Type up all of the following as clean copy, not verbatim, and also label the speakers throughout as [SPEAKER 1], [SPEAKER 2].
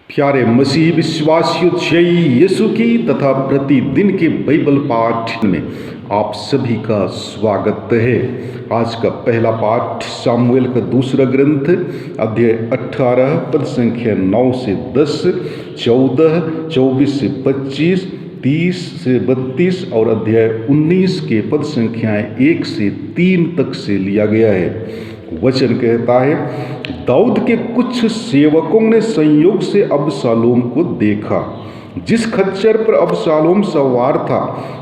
[SPEAKER 1] प्यारे मसीह विश्वासियों, जय यीशु की तथा प्रतिदिन के बाइबल पाठ में आप सभी का स्वागत है। आज का पहला पाठ सामुएल का दूसरा ग्रंथ अध्याय 18 पद संख्या 9 से 10, 14, 24 से 25, 30 से 32 और अध्याय 19 के पद संख्याएं 1 से 3 तक से लिया गया है। वचन कहता है, दाऊद के कुछ सेवकों ने संयोग से अबशालोम को देखा। जिस खच्चर पर अबशालोम सवार था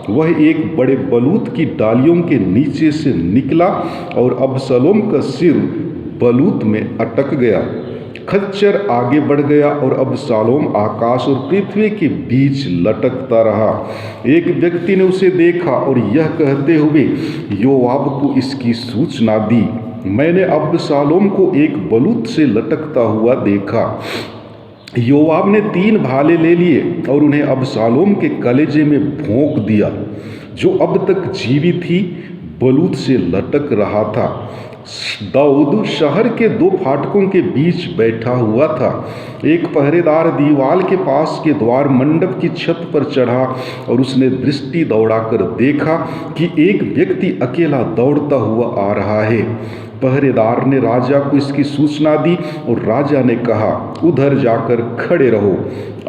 [SPEAKER 1] वह एक बड़े बलूत की डालियों के नीचे से निकला और अबशालोम का सिर बलूत में अटक गया। खच्चर आगे बढ़ गया और अबशालोम आकाश और पृथ्वी के बीच लटकता रहा। एक व्यक्ति ने उसे देखा और यह कहते हुए योआब को इसकी सूचना दी, मैंने अबशालोम को एक बलूत से लटकता हुआ देखा। योआब ने 3 भाले ले लिए और उन्हें अबशालोम के कलेजे में भोंक दिया, जो अब तक जीवित ही बलूत से लटक रहा था। दाऊद शहर के 2 फाटकों के बीच बैठा हुआ था। एक पहरेदार दीवाल के पास के द्वार मंडप की छत पर चढ़ा और उसने दृष्टि दौड़ाकर देखा कि एक व्यक्ति अकेला दौड़ता हुआ आ रहा है। पहरेदार ने राजा को इसकी सूचना दी और राजा ने कहा, उधर जाकर खड़े रहो,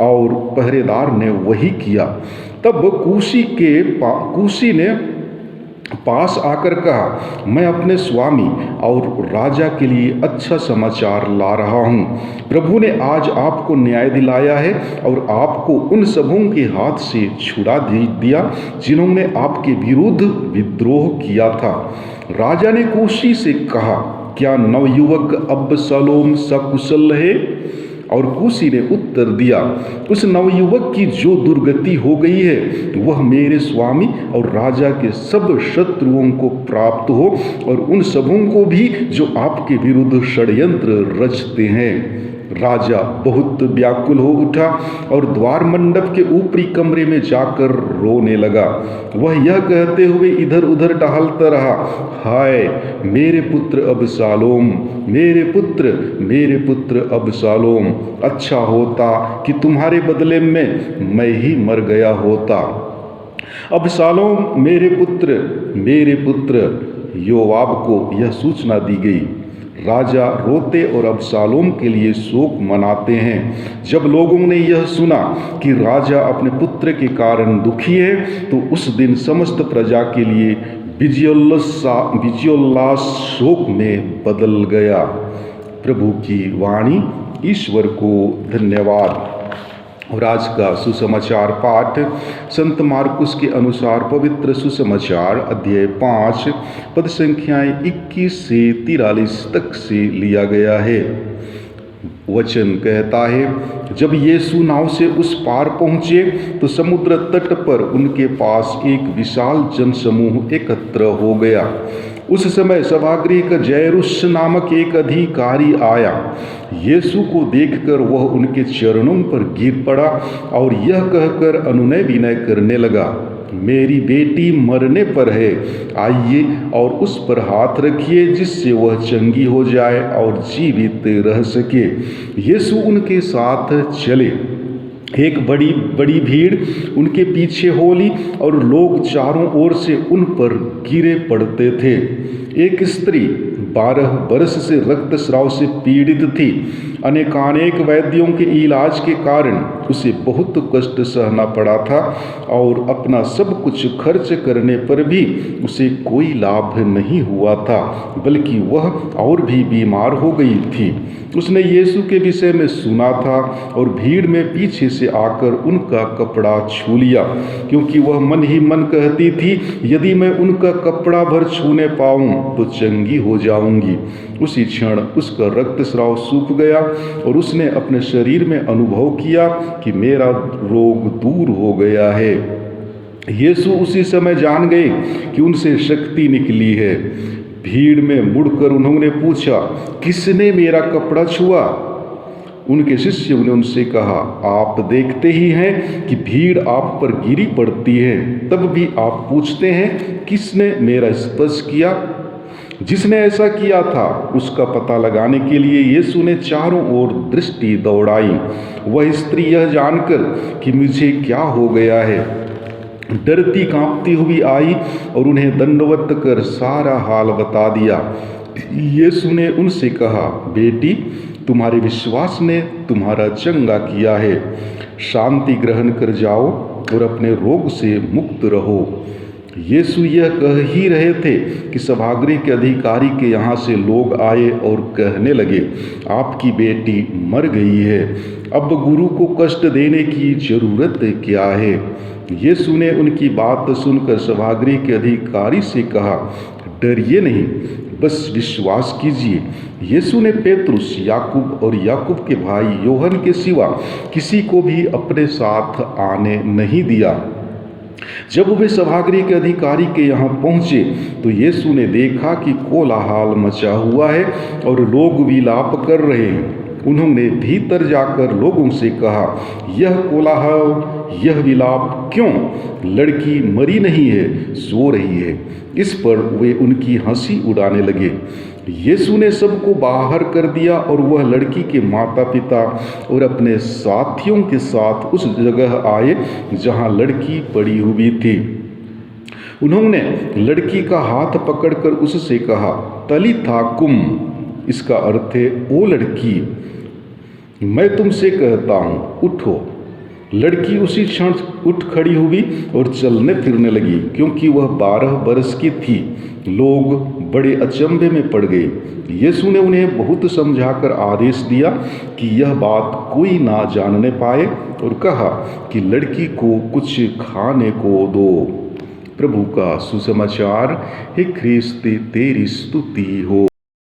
[SPEAKER 1] और पहरेदार ने वही किया। तब कूशी ने पास आकर कहा, मैं अपने स्वामी और राजा के लिए अच्छा समाचार ला रहा हूँ। प्रभु ने आज आपको न्याय दिलाया है और आपको उन सबों के हाथ से छुड़ा दिया जिन्होंने आपके विरुद्ध विद्रोह किया था। राजा ने कूशी से कहा, क्या नवयुवक अबशालोम सकुशल है? और कूशी ने उत्तर दिया, उस नवयुवक की जो दुर्गति हो गई है वह मेरे स्वामी और राजा के सब शत्रुओं को प्राप्त हो और उन सबों को भी जो आपके विरुद्ध षड्यंत्र रचते हैं। राजा बहुत व्याकुल हो उठा और द्वार मंडप के ऊपरी कमरे में जाकर रोने लगा। वह यह कहते हुए इधर उधर टहलता रहा, हाय मेरे पुत्र अबशालोम, मेरे पुत्र अबशालोम, अच्छा होता कि तुम्हारे बदले में मैं ही मर गया होता। अबशालोम मेरे पुत्र, योआब को यह सूचना दी गई। राजा रोते और अबशालोम के लिए शोक मनाते हैं। जब लोगों ने यह सुना कि राजा अपने पुत्र के कारण दुखी है तो उस दिन समस्त प्रजा के लिए विजयोल्लास शोक में बदल गया। प्रभु की वाणी, ईश्वर को धन्यवाद। और आज का सुसमाचार पाठ संत मार्कुस के अनुसार पवित्र सुसमाचार अध्याय 5 पद संख्याएं 21 से 43 तक से लिया गया है। वचन कहता है, जब यीशु नाव से उस पार पहुँचे तो समुद्र तट पर उनके पास एक विशाल जनसमूह एकत्र हो गया। उस समय सभागृह का जैरुस नामक एक अधिकारी आया। यीशु को देखकर वह उनके चरणों पर गिर पड़ा और यह कहकर अनुनय विनय करने लगा, मेरी बेटी मरने पर है, आइए और उस पर हाथ रखिए जिससे वह चंगी हो जाए और जीवित रह सके। यीशु उनके साथ चले। एक बड़ी भीड़ उनके पीछे हो ली और लोग चारों ओर से उन पर गिरे पड़ते थे। एक स्त्री 12 वर्ष से रक्तस्राव से पीड़ित थी। अनेकानेक वैद्यों के इलाज के कारण उसे बहुत कष्ट सहना पड़ा था और अपना सब कुछ खर्च करने पर भी उसे कोई लाभ नहीं हुआ था, बल्कि वह और भी बीमार हो गई थी। उसने यीशु के विषय में सुना था और भीड़ में पीछे से आकर उनका कपड़ा छू लिया, क्योंकि वह मन ही मन कहती थी, यदि मैं उनका कपड़ा भर छूने पाऊं तो चंगी हो जाऊंगी। उसी क्षण उसका रक्तस्राव सूख गया और उसने अपने शरीर में अनुभव किया कि मेरा रोग दूर हो गया है। यीशु उसी समय जान गए कि उनसे शक्ति निकली है। भीड़ में मुड़कर उन्होंने पूछा, किसने मेरा कपड़ा छुआ? उनके शिष्यों ने उनसे कहा, आप देखते ही हैं कि भीड़ आप पर गिरी पड़ती है, तब भी आप पूछते हैं किसने मेरा स्पर्श किया? जिसने ऐसा किया था उसका पता लगाने के लिए यीशु ने चारों ओर दृष्टि दौड़ाई। वह स्त्री यह जानकर कि मुझे क्या हो गया है, डरती कांपती हुई आई और उन्हें दंडवत कर सारा हाल बता दिया। यीशु ने उनसे कहा, बेटी, तुम्हारे विश्वास ने तुम्हारा चंगा किया है। शांति ग्रहण कर जाओ और अपने रोग से मुक्त रहो। यीशु यह कह ही रहे थे कि सभागृह के अधिकारी के यहाँ से लोग आए और कहने लगे, आपकी बेटी मर गई है, अब गुरु को कष्ट देने की जरूरत क्या है। यीशु ने उनकी बात सुनकर सभागृह के अधिकारी से कहा, डरिए नहीं, बस विश्वास कीजिए। यीशु ने पेतरुस, याकूब और याकूब के भाई योहन के सिवा किसी को भी अपने साथ आने नहीं दिया। जब वे सभागृह के अधिकारी के यहाँ पहुँचे तो यीशु ने देखा कि कोलाहल मचा हुआ है और लोग विलाप कर रहे हैं। उन्होंने भीतर जाकर लोगों से कहा, यह कोलाहल, यह विलाप क्यों? लड़की मरी नहीं है, सो रही है। इस पर वे उनकी हंसी उड़ाने लगे। यीशु ने सबको बाहर कर दिया और वह लड़की के माता पिता और अपने साथियों के साथ उस जगह आए जहां लड़की पड़ी हुई थी। उन्होंने लड़की का हाथ पकड़कर उससे कहा, तलीथा कुम, इसका अर्थ है, ओ लड़की, मैं तुमसे कहता हूँ, उठो। लड़की उसी क्षण उठ खड़ी हुई और चलने फिरने लगी, क्योंकि वह 12 बरस की थी। लोग बड़े अचंभे में पड़ गए। यीशु ने उन्हें बहुत समझाकर आदेश दिया कि यह बात कोई ना जानने पाए और कहा कि लड़की को कुछ खाने को दो। प्रभु का सुसमाचार। हे ख्रिस्त, तेरी स्तुति हो।